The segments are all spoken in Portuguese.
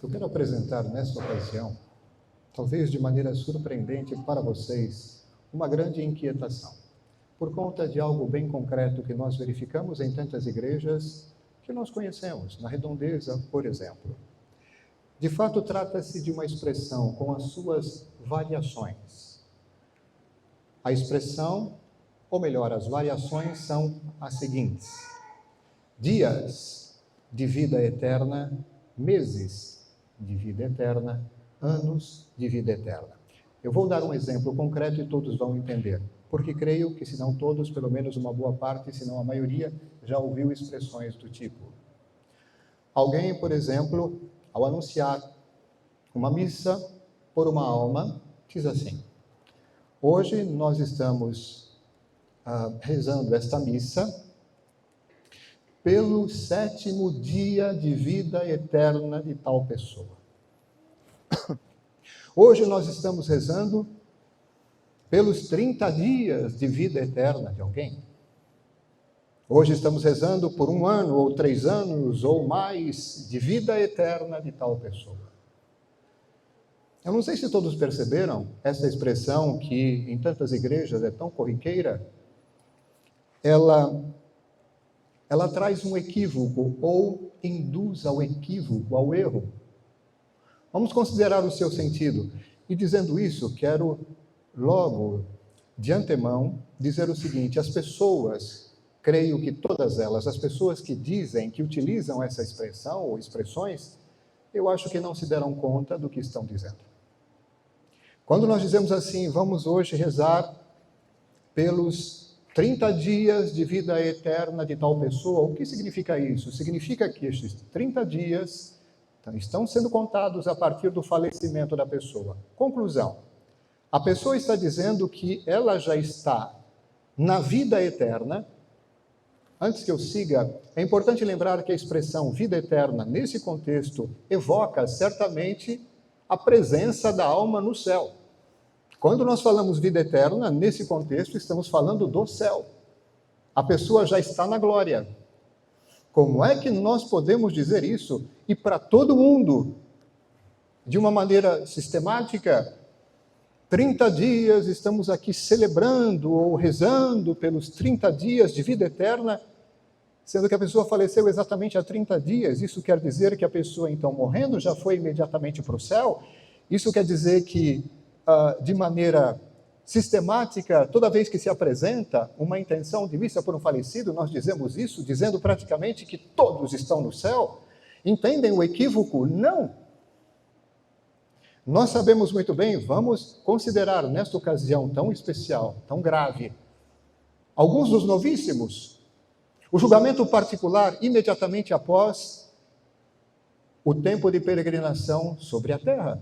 Eu quero apresentar nesta ocasião, talvez de maneira surpreendente para vocês, uma grande inquietação, por conta de algo bem concreto que nós verificamos em tantas igrejas que nós conhecemos, na Redondeza, por exemplo. De fato, trata-se de uma expressão com as suas variações. A expressão, ou melhor, as variações são as seguintes: dias de vida eterna, meses de vida eterna, anos de vida eterna. Eu vou dar um exemplo concreto e todos vão entender, porque creio que se não todos, pelo menos uma boa parte, se não a maioria, já ouviu expressões do tipo. Alguém, por exemplo, ao anunciar uma missa por uma alma, diz assim: hoje nós estamos rezando esta missa pelo 7º dia de vida eterna de tal pessoa. Hoje nós estamos rezando pelos 30 dias de vida eterna de alguém. Hoje estamos rezando por 1 ano, ou 3 anos, ou mais, de vida eterna de tal pessoa. Eu não sei se todos perceberam essa expressão que em tantas igrejas é tão corriqueira. Ela traz um equívoco, ou induz ao equívoco, ao erro. Vamos considerar o seu sentido. E dizendo isso, quero logo, de antemão, dizer o seguinte: as pessoas, creio que todas elas, as pessoas que dizem, que utilizam essa expressão ou expressões, eu acho que não se deram conta do que estão dizendo. Quando nós dizemos assim, vamos hoje rezar pelos 30 dias de vida eterna de tal pessoa, o que significa isso? Significa que estes 30 dias estão sendo contados a partir do falecimento da pessoa. Conclusão: a pessoa está dizendo que ela já está na vida eterna. Antes que eu siga, é importante lembrar que a expressão vida eterna, nesse contexto, evoca certamente a presença da alma no céu. Quando nós falamos vida eterna, nesse contexto, estamos falando do céu. A pessoa já está na glória. Como é que nós podemos dizer isso? E para todo mundo, de uma maneira sistemática, 30 dias estamos aqui celebrando ou rezando pelos 30 dias de vida eterna, sendo que a pessoa faleceu exatamente há 30 dias. Isso quer dizer que a pessoa, então, morrendo, já foi imediatamente para o céu? Isso quer dizer que, de maneira sistemática, toda vez que se apresenta uma intenção de missa por um falecido, nós dizemos isso, dizendo praticamente que todos estão no céu? Entendem o equívoco? Não! Nós sabemos muito bem, vamos considerar nesta ocasião tão especial, tão grave, alguns dos novíssimos, o julgamento particular imediatamente após o tempo de peregrinação sobre a terra.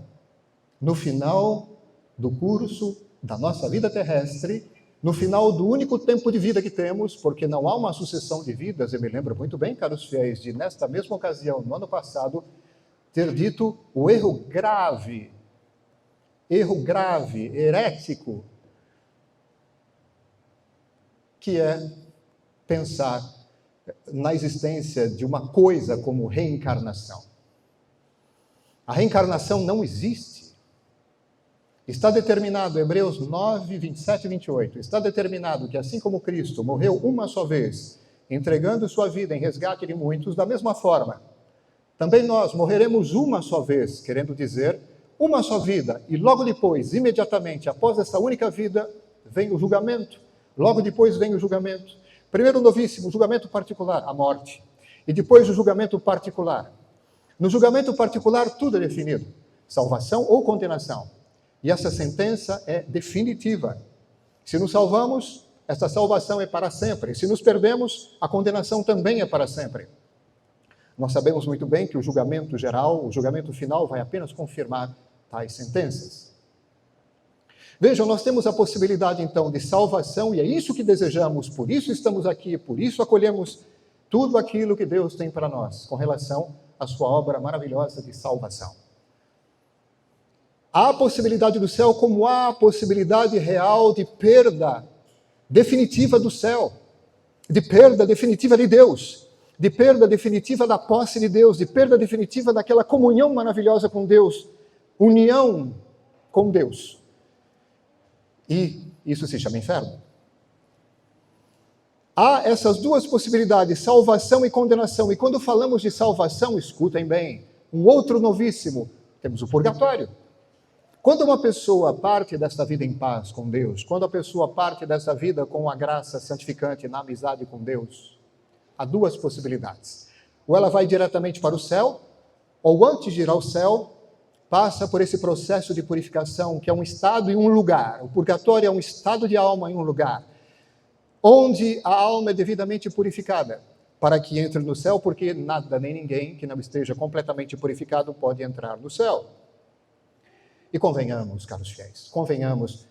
No final do curso da nossa vida terrestre, no final do único tempo de vida que temos, porque não há uma sucessão de vidas. Eu me lembro muito bem, caros fiéis, de nesta mesma ocasião, no ano passado, ter dito o erro grave, herético, que é pensar na existência de uma coisa como reencarnação. A reencarnação não existe. Está determinado, Hebreus 9, 27 e 28, está determinado que assim como Cristo morreu uma só vez, entregando sua vida em resgate de muitos, da mesma forma, também nós morreremos uma só vez, querendo dizer, uma só vida, e logo depois, imediatamente após essa única vida, vem o julgamento. Logo depois vem o julgamento. Primeiro, novíssimo, o julgamento particular, a morte. E depois o julgamento particular. No julgamento particular, tudo é definido: salvação ou condenação. E essa sentença é definitiva. Se nos salvamos, essa salvação é para sempre. Se nos perdemos, a condenação também é para sempre. Nós sabemos muito bem que o julgamento geral, o julgamento final, vai apenas confirmar tais sentenças. Vejam, nós temos a possibilidade, então, de salvação, e é isso que desejamos, por isso estamos aqui, por isso acolhemos tudo aquilo que Deus tem para nós, com relação à sua obra maravilhosa de salvação. Há a possibilidade do céu, como há a possibilidade real de perda definitiva do céu, de perda definitiva de Deus. de perda definitiva da posse de Deus, de perda definitiva daquela comunhão maravilhosa com Deus, união com Deus. E isso se chama inferno. Há essas duas possibilidades, salvação e condenação. E quando falamos de salvação, escutem bem, um outro novíssimo, temos o purgatório. Quando uma pessoa parte desta vida em paz com Deus, quando a pessoa parte dessa vida com a graça santificante na amizade com Deus, há duas possibilidades. Ou ela vai diretamente para o céu, ou antes de ir ao céu, passa por esse processo de purificação, que é um estado e um lugar. O purgatório é um estado de alma em um lugar, onde a alma é devidamente purificada, para que entre no céu, porque nada nem ninguém que não esteja completamente purificado pode entrar no céu. E convenhamos, caros fiéis, convenhamos,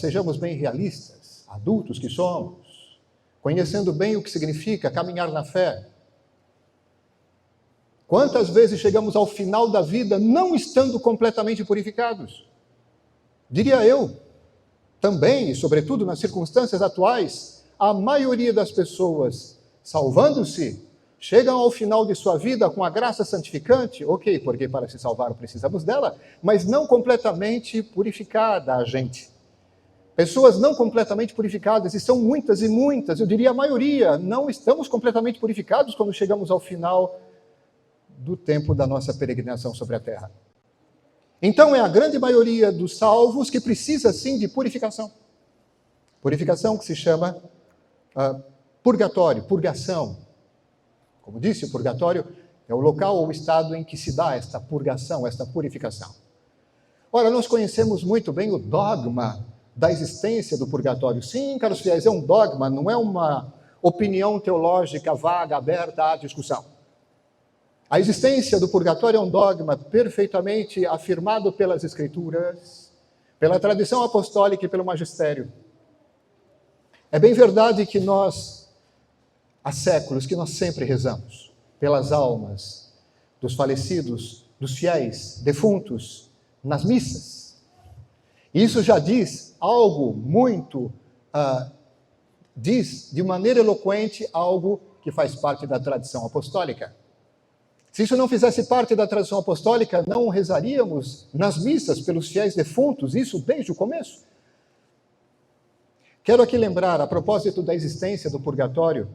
sejamos bem realistas, adultos que somos, conhecendo bem o que significa caminhar na fé. Quantas vezes chegamos ao final da vida não estando completamente purificados? Diria eu, também, e sobretudo nas circunstâncias atuais, a maioria das pessoas, salvando-se, chegam ao final de sua vida com a graça santificante, ok, porque para se salvar precisamos dela, mas não completamente purificada a gente. Pessoas não completamente purificadas, e são muitas e muitas, eu diria a maioria, não estamos completamente purificados quando chegamos ao final do tempo da nossa peregrinação sobre a terra. Então é a grande maioria dos salvos que precisa sim de purificação. Purificação que se chama purgatório, purgação. Como disse, o purgatório é o local ou o estado em que se dá esta purgação, esta purificação. Ora, nós conhecemos muito bem o dogma da existência do purgatório. Sim, caros fiéis, é um dogma, não é uma opinião teológica vaga, aberta à discussão. A existência do purgatório é um dogma perfeitamente afirmado pelas Escrituras, pela tradição apostólica e pelo magistério. É bem verdade que nós, há séculos, que nós sempre rezamos pelas almas dos falecidos, dos fiéis, defuntos, nas missas. Isso já diz algo muito, diz de maneira eloquente algo que faz parte da tradição apostólica. Se isso não fizesse parte da tradição apostólica, não rezaríamos nas missas pelos fiéis defuntos, isso desde o começo. Quero aqui lembrar, a propósito da existência do purgatório,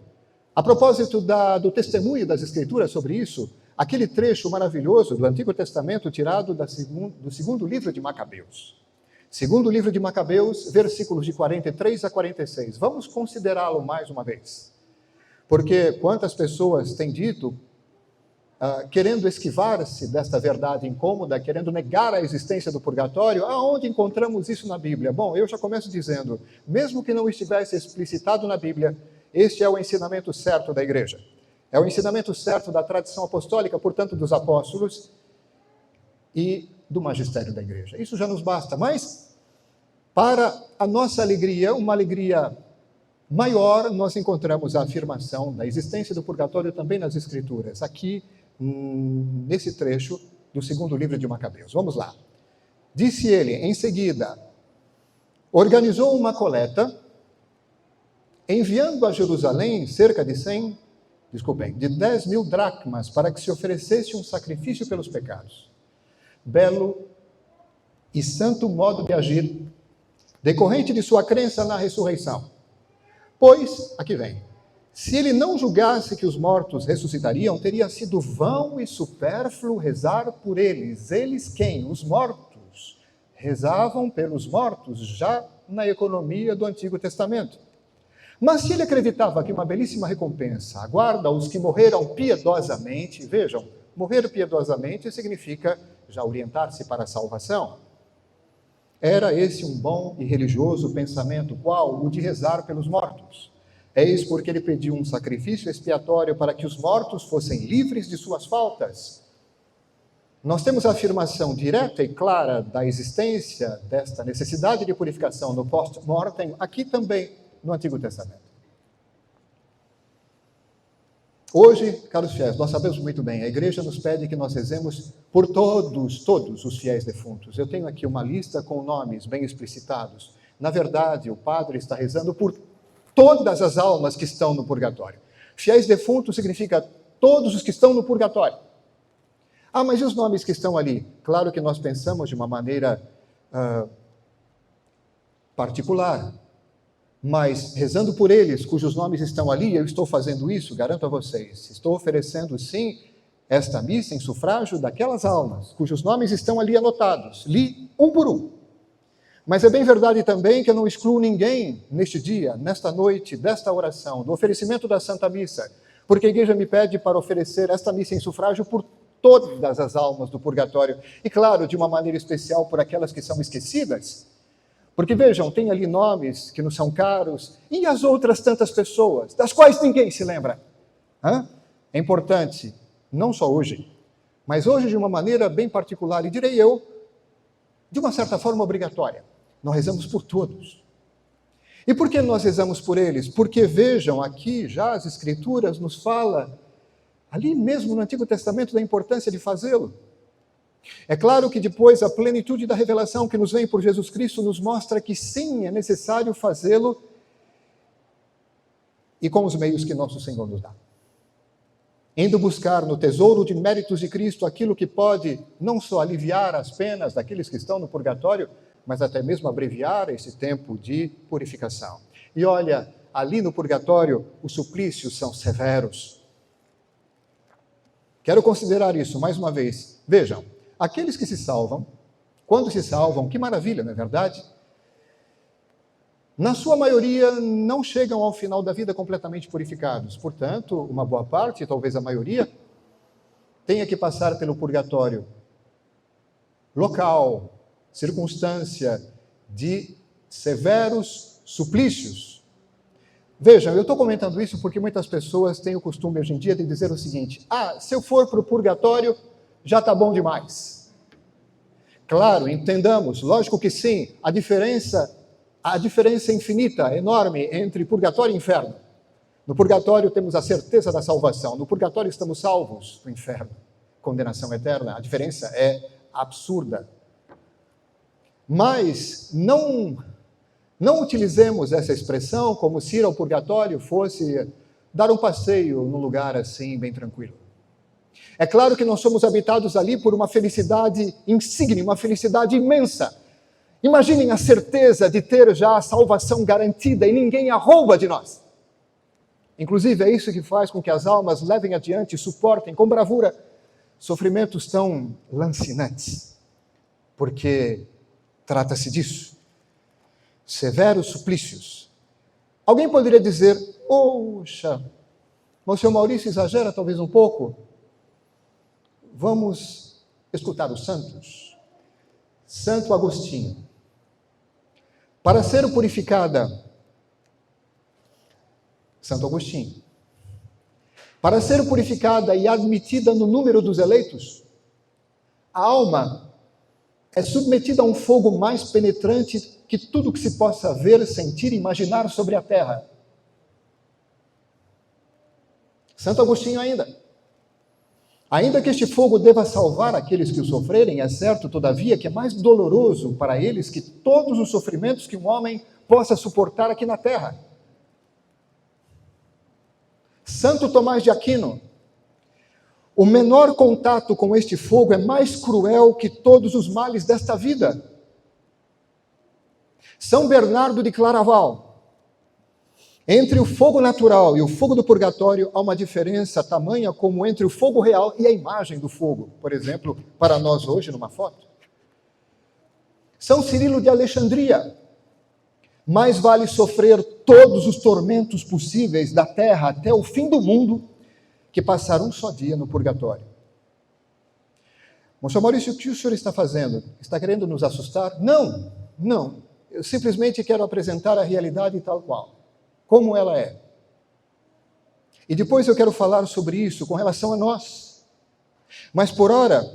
a propósito do testemunho das Escrituras sobre isso, aquele trecho maravilhoso do Antigo Testamento tirado do segundo livro de Macabeus. Segundo livro de Macabeus, versículos de 43 a 46. Vamos considerá-lo mais uma vez. Porque quantas pessoas têm dito, querendo esquivar-se desta verdade incômoda, querendo negar a existência do purgatório, aonde encontramos isso na Bíblia? Bom, eu já começo dizendo, mesmo que não estivesse explicitado na Bíblia, este é o ensinamento certo da igreja. É o ensinamento certo da tradição apostólica, portanto, dos apóstolos e do magistério da igreja. Isso já nos basta, mas para a nossa alegria, uma alegria maior, nós encontramos a afirmação da existência do purgatório também nas Escrituras, aqui nesse trecho do segundo livro de Macabeus. Vamos lá. Disse ele, em seguida, organizou uma coleta, enviando a Jerusalém cerca de 10 mil dracmas, para que se oferecesse um sacrifício pelos pecados. Belo e santo modo de agir, decorrente de sua crença na ressurreição. Pois, aqui vem, se ele não julgasse que os mortos ressuscitariam, teria sido vão e supérfluo rezar por eles. Eles quem? Os mortos. Rezavam pelos mortos, já na economia do Antigo Testamento. Mas se ele acreditava que uma belíssima recompensa aguarda os que morreram piedosamente, vejam, morrer piedosamente significa já orientar-se para a salvação. Era esse um bom e religioso pensamento, qual? O de rezar pelos mortos. Eis porque ele pediu um sacrifício expiatório para que os mortos fossem livres de suas faltas. Nós temos a afirmação direta e clara da existência desta necessidade de purificação no post-mortem, aqui também no Antigo Testamento. Hoje, caros fiéis, nós sabemos muito bem, a igreja nos pede que nós rezemos por todos os fiéis defuntos. Eu tenho aqui uma lista com nomes bem explicitados. Na verdade, o padre está rezando por todas as almas que estão no purgatório. Fiéis defuntos significa todos os que estão no purgatório. Ah, mas e os nomes que estão ali? Claro que nós pensamos de uma maneira particular, mas rezando por eles, cujos nomes estão ali, eu estou fazendo isso, garanto a vocês, estou oferecendo sim esta missa em sufrágio daquelas almas, cujos nomes estão ali anotados, li um por um. Mas é bem verdade também que eu não excluo ninguém neste dia, nesta noite, desta oração, do oferecimento da Santa Missa, porque a igreja me pede para oferecer esta missa em sufrágio por todas as almas do purgatório, e claro, de uma maneira especial por aquelas que são esquecidas, porque vejam, tem ali nomes que nos são caros, e as outras tantas pessoas, das quais ninguém se lembra. É importante, não só hoje, mas hoje de uma maneira bem particular, e direi eu, de uma certa forma obrigatória. Nós rezamos por todos. E por que nós rezamos por eles? Porque vejam, aqui já as Escrituras nos falam, ali mesmo no Antigo Testamento, da importância de fazê-lo. É claro que depois a plenitude da revelação que nos vem por Jesus Cristo nos mostra que sim, é necessário fazê-lo e com os meios que nosso Senhor nos dá. Indo buscar no tesouro de méritos de Cristo aquilo que pode não só aliviar as penas daqueles que estão no purgatório, mas até mesmo abreviar esse tempo de purificação. E olha, ali no purgatório os suplícios são severos. Quero considerar isso mais uma vez. Vejam, aqueles que se salvam, quando se salvam, que maravilha, não é verdade? Na sua maioria, não chegam ao final da vida completamente purificados. Portanto, uma boa parte, talvez a maioria, tenha que passar pelo purgatório local, circunstância de severos suplícios. Vejam, eu estou comentando isso porque muitas pessoas têm o costume hoje em dia de dizer o seguinte: se eu for para o purgatório, já está bom demais. Claro, entendamos, lógico que sim, a diferença é infinita, enorme, entre purgatório e inferno. No purgatório temos a certeza da salvação, no purgatório estamos salvos do inferno, condenação eterna, a diferença é absurda. Mas não utilizemos essa expressão como se ir ao purgatório fosse dar um passeio num lugar assim, bem tranquilo. É claro que nós somos habitados ali por uma felicidade insigne, uma felicidade imensa. Imaginem a certeza de ter já a salvação garantida e ninguém a rouba de nós. Inclusive, é isso que faz com que as almas levem adiante e suportem com bravura sofrimentos tão lancinantes. Porque trata-se disso. Severos suplícios. Alguém poderia dizer: poxa, mas o senhor Maurício exagera talvez um pouco. Vamos escutar os santos. Santo Agostinho. Para ser purificada, Santo Agostinho, para ser purificada e admitida no número dos eleitos, a alma é submetida a um fogo mais penetrante que tudo que se possa ver, sentir e imaginar sobre a terra. Santo Agostinho ainda que este fogo deva salvar aqueles que o sofrerem, é certo, todavia, que é mais doloroso para eles que todos os sofrimentos que um homem possa suportar aqui na terra. Santo Tomás de Aquino: o menor contato com este fogo é mais cruel que todos os males desta vida. São Bernardo de Claraval: entre o fogo natural e o fogo do purgatório há uma diferença tamanha como entre o fogo real e a imagem do fogo, por exemplo, para nós hoje numa foto. São Cirilo de Alexandria: mais vale sofrer todos os tormentos possíveis da terra até o fim do mundo que passar um só dia no purgatório. Monsenhor Maurício, o que o senhor está fazendo? Está querendo nos assustar? Não. Eu simplesmente quero apresentar a realidade tal qual, como ela é. E depois eu quero falar sobre isso com relação a nós. Mas por ora,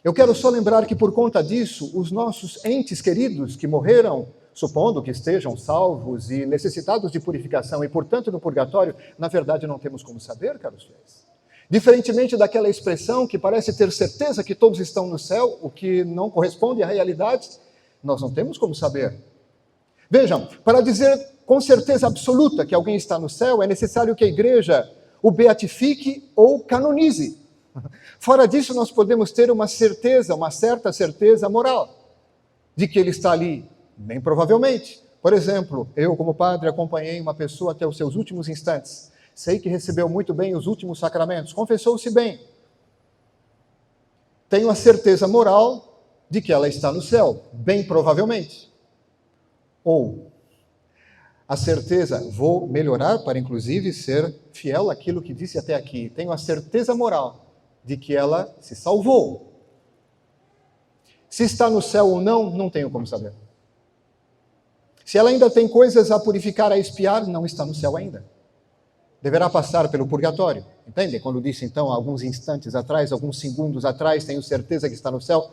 eu quero só lembrar que por conta disso, os nossos entes queridos que morreram, supondo que estejam salvos e necessitados de purificação e, portanto, no purgatório, na verdade não temos como saber, caros fiéis. Diferentemente daquela expressão que parece ter certeza que todos estão no céu, o que não corresponde à realidade, nós não temos como saber. Vejam, para dizer com certeza absoluta que alguém está no céu, é necessário que a igreja o beatifique ou canonize. Fora disso, nós podemos ter uma certeza, uma certa certeza moral de que ele está ali, bem provavelmente. Por exemplo, eu como padre acompanhei uma pessoa até os seus últimos instantes. Sei que recebeu muito bem os últimos sacramentos, confessou-se bem. Tenho a certeza moral de que ela está no céu, bem provavelmente. Ou a certeza, vou melhorar para inclusive ser fiel àquilo que disse até aqui. Tenho a certeza moral de que ela se salvou. Se está no céu ou não, não tenho como saber. Se ela ainda tem coisas a purificar, a expiar, não está no céu ainda. Deverá passar pelo purgatório. Entende? Quando disse, então, alguns instantes atrás, alguns segundos atrás, tenho certeza que está no céu.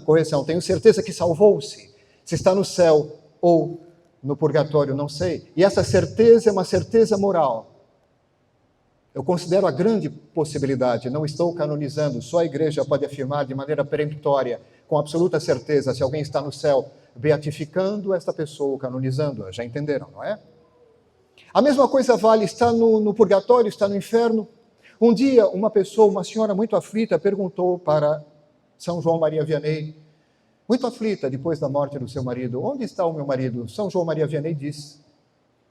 Correção, tenho certeza que salvou-se. Se está no céu ou no purgatório, não sei. E essa certeza é uma certeza moral. Eu considero a grande possibilidade, não estou canonizando, só a igreja pode afirmar de maneira peremptória, com absoluta certeza, se alguém está no céu, beatificando esta pessoa, canonizando-a. Já entenderam, não é? A mesma coisa vale, está no purgatório, está no inferno. Um dia, uma pessoa, uma senhora muito aflita, perguntou para São João Maria Vianney, muito aflita depois da morte do seu marido, onde está o meu marido? São João Maria Vianney disse,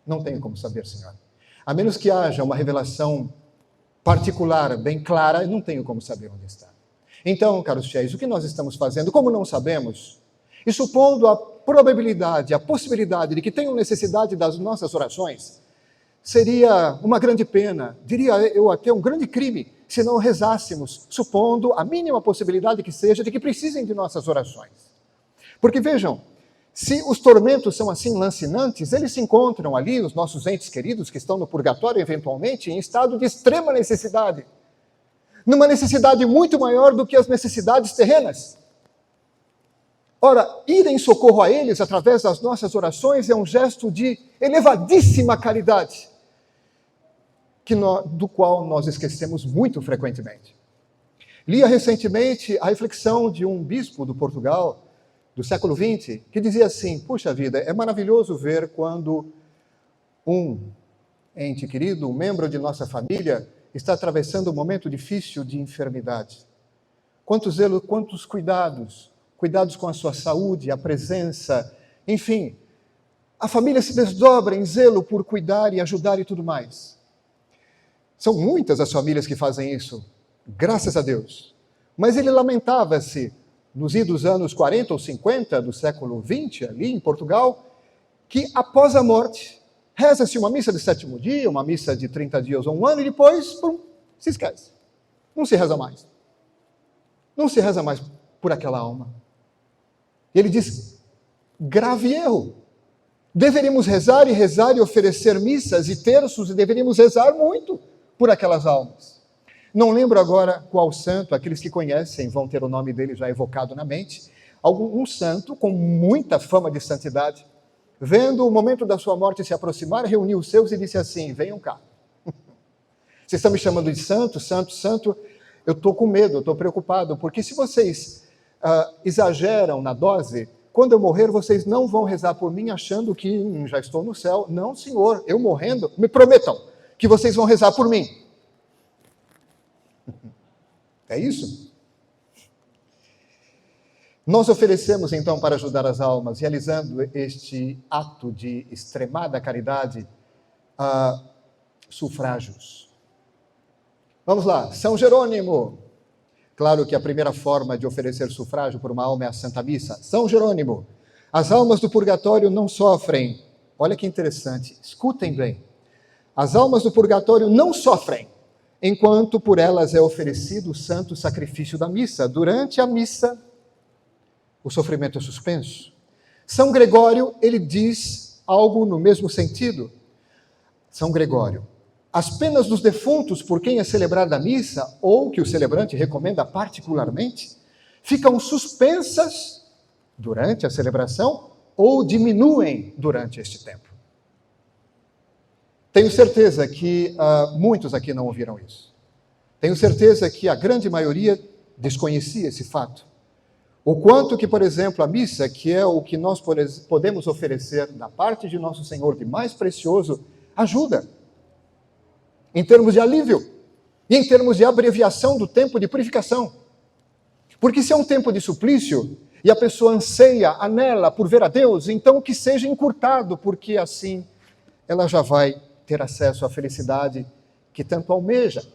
não tenho como saber, senhora. A menos que haja uma revelação particular, bem clara, não tenho como saber onde está. Então, caros fiéis, o que nós estamos fazendo? Como não sabemos, e supondo a probabilidade, a possibilidade de que tenham necessidade das nossas orações, seria uma grande pena, diria eu até um grande crime, se não rezássemos, supondo a mínima possibilidade que seja de que precisem de nossas orações. Porque vejam, se os tormentos são assim lancinantes, eles se encontram ali, os nossos entes queridos que estão no purgatório, eventualmente, em estado de extrema necessidade. Numa necessidade muito maior do que as necessidades terrenas. Ora, ir em socorro a eles através das nossas orações é um gesto de elevadíssima caridade, do qual nós esquecemos muito frequentemente. Lia recentemente a reflexão de um bispo do Portugal, do século XX, que dizia assim, puxa vida, é maravilhoso ver quando um ente querido, um membro de nossa família, está atravessando um momento difícil de enfermidade. Quanto zelo, quantos cuidados com a sua saúde, a presença, enfim, a família se desdobra em zelo por cuidar e ajudar e tudo mais. São muitas as famílias que fazem isso, graças a Deus. Mas ele lamentava-se, nos idos anos 40 ou 50 do século XX, ali em Portugal, que após a morte, reza-se uma missa de 7º dia, uma missa de 30 dias ou um ano, e depois, pum, se esquece. Não se reza mais. Não se reza mais por aquela alma. E ele diz, grave erro. Deveríamos rezar e oferecer missas e terços, e deveríamos rezar muito por aquelas almas. Não lembro agora qual santo, aqueles que conhecem vão ter o nome dele já evocado na mente, um santo com muita fama de santidade, vendo o momento da sua morte se aproximar, reuniu os seus e disse assim, venham cá. Vocês estão me chamando de santo, santo, santo, eu estou com medo, eu estou preocupado, porque se vocês exageram na dose, quando eu morrer, vocês não vão rezar por mim achando que já estou no céu. Não, senhor, eu morrendo, me prometam que vocês vão rezar por mim. É isso? Nós oferecemos, então, para ajudar as almas, realizando este ato de extremada caridade, sufrágios. Vamos lá, São Jerônimo. Claro que a primeira forma de oferecer sufrágio por uma alma é a Santa Missa. São Jerônimo, as almas do purgatório não sofrem. Olha que interessante, escutem bem. As almas do purgatório não sofrem, enquanto por elas é oferecido o santo sacrifício da missa. Durante a missa, o sofrimento é suspenso. São Gregório, ele diz algo no mesmo sentido. São Gregório, as penas dos defuntos por quem é celebrada a missa, ou que o celebrante recomenda particularmente, ficam suspensas durante a celebração ou diminuem durante este tempo. Tenho certeza que muitos aqui não ouviram isso. Tenho certeza que a grande maioria desconhecia esse fato. O quanto que, por exemplo, a missa, que é o que nós podemos oferecer da parte de Nosso Senhor de mais precioso, ajuda. em termos de alívio e em termos de abreviação do tempo de purificação. Porque se é um tempo de suplício e a pessoa anseia, anela por ver a Deus, então que seja encurtado, porque assim ela já vai ter acesso à felicidade que tanto almeja.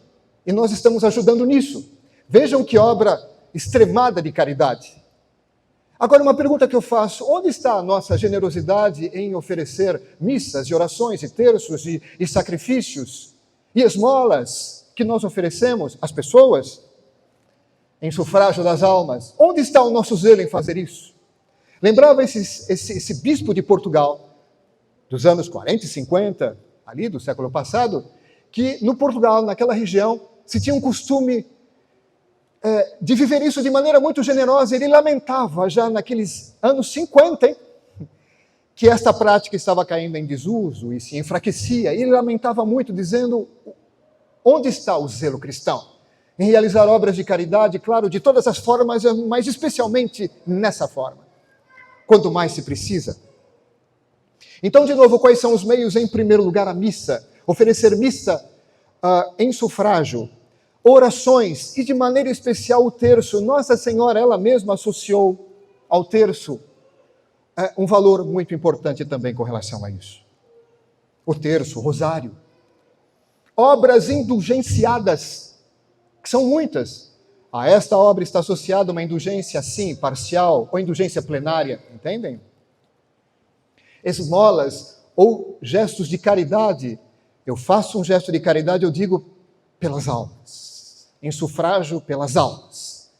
E nós estamos ajudando nisso. Vejam que obra extremada de caridade. Agora, uma pergunta que eu faço: onde está a nossa generosidade em oferecer missas e orações e terços e sacrifícios e esmolas que nós oferecemos às pessoas em sufrágio das almas? Onde está o nosso zelo em fazer isso? Lembrava esse bispo de Portugal, dos anos 40 e 50, ali do século passado, que no Portugal, naquela região, se tinha um costume de viver isso de maneira muito generosa. Ele lamentava já naqueles anos 50, que esta prática estava caindo em desuso e se enfraquecia. Ele lamentava muito, dizendo: onde está o zelo cristão em realizar obras de caridade, claro, de todas as formas, mas especialmente nessa forma, quanto mais se precisa. Então, de novo, quais são os meios? Em primeiro lugar, a missa. Oferecer missa em sufrágio, orações e, de maneira especial, o terço. Nossa Senhora, ela mesma associou ao terço um valor muito importante também com relação a isso. O terço, o rosário. Obras indulgenciadas, que são muitas. A esta obra está associada uma indulgência, sim, parcial, ou indulgência plenária, entendem? Esmolas ou gestos de caridade. Eu faço um gesto de caridade, eu digo, pelas almas, em sufrágio pelas almas.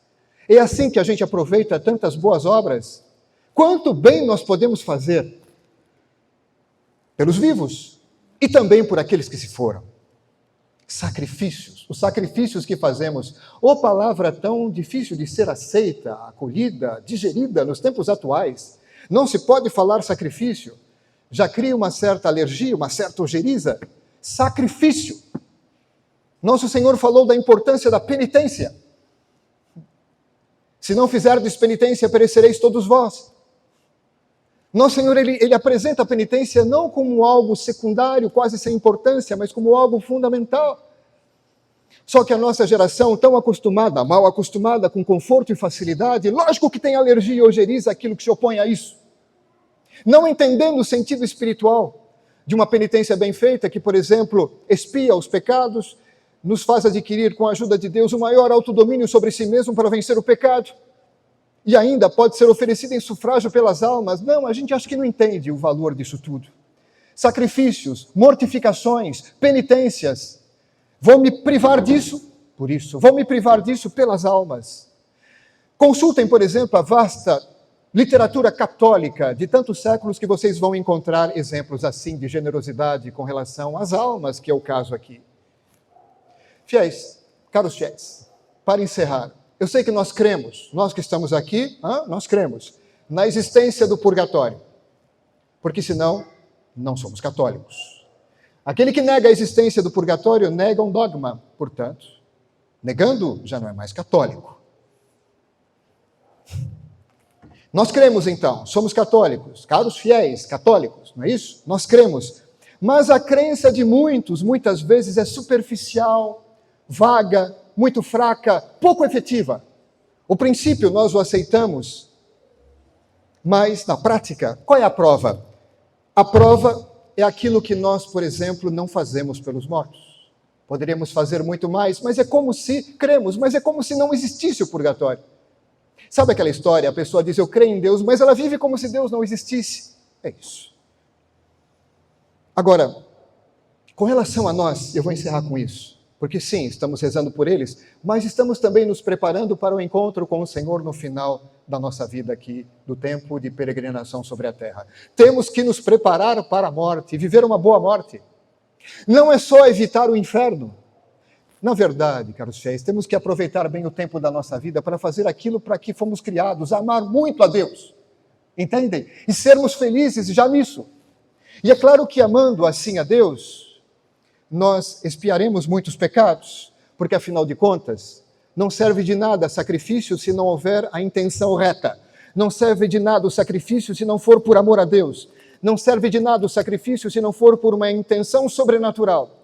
É assim que a gente aproveita tantas boas obras. Quanto bem nós podemos fazer pelos vivos e também por aqueles que se foram. Sacrifícios, os sacrifícios que fazemos, palavra tão difícil de ser aceita, acolhida, digerida nos tempos atuais. Não se pode falar sacrifício, já cria uma certa alergia, uma certa ojeriza. Sacrifício. Nosso Senhor falou da importância da penitência. Se não fizerdes penitência, perecereis todos vós. Nosso Senhor, ele apresenta a penitência não como algo secundário, quase sem importância, mas como algo fundamental. Só que a nossa geração, tão acostumada, mal acostumada com conforto e facilidade, lógico que tem alergia e ojeriza aquilo que se opõe a isso. Não entendendo o sentido espiritual de uma penitência bem feita, que, por exemplo, expia os pecados, nos faz adquirir, com a ajuda de Deus, o maior autodomínio sobre si mesmo para vencer o pecado. E ainda pode ser oferecida em sufrágio pelas almas. Não, a gente acha que não entende o valor disso tudo. Sacrifícios, mortificações, penitências. Vou me privar disso por isso. Vou me privar disso pelas almas. Consultem, por exemplo, a vasta literatura católica de tantos séculos, que vocês vão encontrar exemplos assim de generosidade com relação às almas, que é o caso aqui. Fiéis, caros fiéis, para encerrar, eu sei que nós cremos, nós que estamos aqui, nós cremos na existência do purgatório, porque senão não somos católicos. Aquele que nega a existência do purgatório nega um dogma, portanto, negando já não é mais católico. Nós cremos então, somos católicos, caros fiéis, católicos, não é isso? Nós cremos, mas a crença de muitos, muitas vezes, é superficial, vaga, muito fraca, pouco efetiva. O princípio nós o aceitamos, mas na prática, qual é a prova? A prova é aquilo que nós, por exemplo, não fazemos pelos mortos. Poderíamos fazer muito mais, mas é como se, cremos, mas é como se não existisse o purgatório. Sabe aquela história? A pessoa diz, eu creio em Deus, mas ela vive como se Deus não existisse. É isso. Agora, com relação a nós, eu vou encerrar com isso. Porque sim, estamos rezando por eles, mas estamos também nos preparando para o encontro com o Senhor no final da nossa vida aqui, do tempo de peregrinação sobre a terra. Temos que nos preparar para a morte, viver uma boa morte. Não é só evitar o inferno. Na verdade, caros fiéis, temos que aproveitar bem o tempo da nossa vida para fazer aquilo para que fomos criados, amar muito a Deus. Entendem? E sermos felizes já nisso. E é claro que amando assim a Deus, nós expiaremos muitos pecados, porque afinal de contas, não serve de nada sacrifício se não houver a intenção reta. Não serve de nada o sacrifício se não for por amor a Deus. Não serve de nada o sacrifício se não for por uma intenção sobrenatural.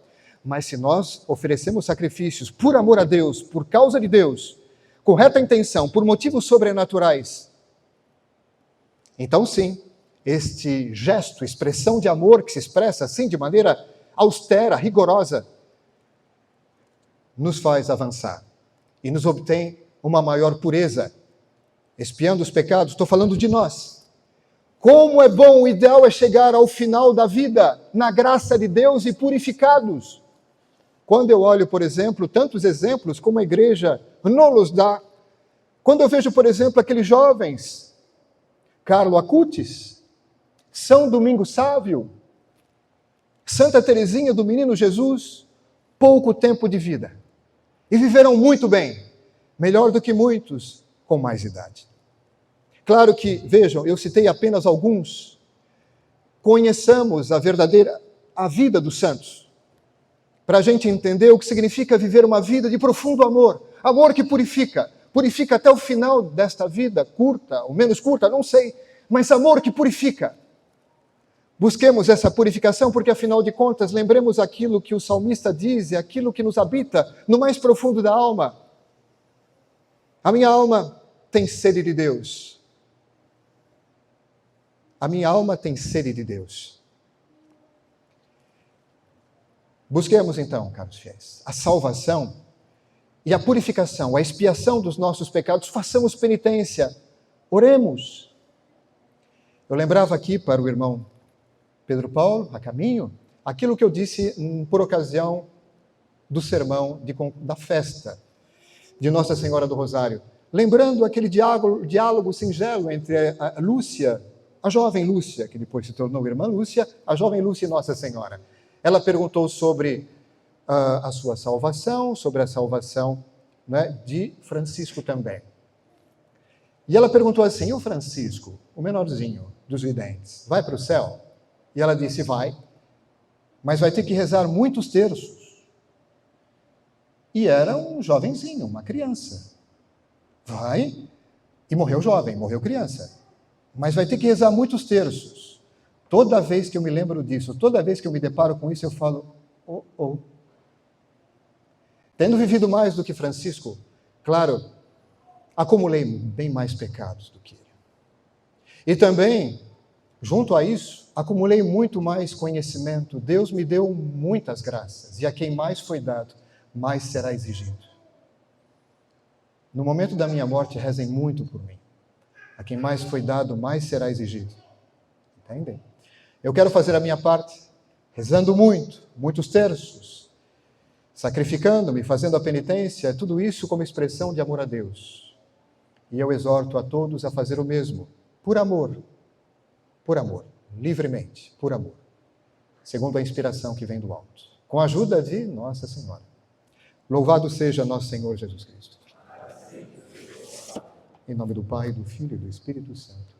Mas se nós oferecemos sacrifícios por amor a Deus, por causa de Deus, com reta intenção, por motivos sobrenaturais, então sim, este gesto, expressão de amor que se expressa assim de maneira austera, rigorosa, nos faz avançar e nos obtém uma maior pureza, expiando os pecados. Estou falando de nós. Como é bom, o ideal é chegar ao final da vida, na graça de Deus e purificados. Quando eu olho, por exemplo, tantos exemplos como a igreja nos dá, quando eu vejo, por exemplo, aqueles jovens, Carlo Acutis, São Domingos Sávio, Santa Teresinha do Menino Jesus, pouco tempo de vida. E viveram muito bem, melhor do que muitos com mais idade. Claro que, vejam, eu citei apenas alguns. Conheçamos a vida dos santos, para a gente entender o que significa viver uma vida de profundo amor, amor que purifica até o final desta vida, curta ou menos curta, não sei, mas amor que purifica. Busquemos essa purificação porque, afinal de contas, lembremos aquilo que o salmista diz, aquilo que nos habita no mais profundo da alma. A minha alma tem sede de Deus. A minha alma tem sede de Deus. Busquemos então, caros fiéis, a salvação e a purificação, a expiação dos nossos pecados. Façamos penitência, oremos. Eu lembrava aqui para o irmão Pedro Paulo, a caminho, aquilo que eu disse por ocasião do sermão da festa de Nossa Senhora do Rosário. Lembrando aquele diálogo singelo entre a Lúcia, a jovem Lúcia, que depois se tornou irmã Lúcia, a jovem Lúcia e Nossa Senhora. Ela perguntou sobre a sua salvação, sobre a salvação, né, de Francisco também. E ela perguntou assim: e o Francisco, o menorzinho dos videntes, vai para o céu? E ela disse: vai, mas vai ter que rezar muitos terços. E era um jovenzinho, uma criança. Vai, e morreu jovem, morreu criança. Mas vai ter que rezar muitos terços. Toda vez que eu me lembro disso, toda vez que eu me deparo com isso, eu falo: oh. Tendo vivido mais do que Francisco, claro, acumulei bem mais pecados do que ele. E também, junto a isso, acumulei muito mais conhecimento. Deus me deu muitas graças, e a quem mais foi dado, mais será exigido. No momento da minha morte, rezem muito por mim. A quem mais foi dado, mais será exigido. Entendem? Eu quero fazer a minha parte, rezando muito, muitos terços, sacrificando-me, fazendo a penitência, tudo isso como expressão de amor a Deus. E eu exorto a todos a fazer o mesmo, por amor, livremente, por amor, segundo a inspiração que vem do alto, com a ajuda de Nossa Senhora. Louvado seja nosso Senhor Jesus Cristo. Em nome do Pai, do Filho e do Espírito Santo.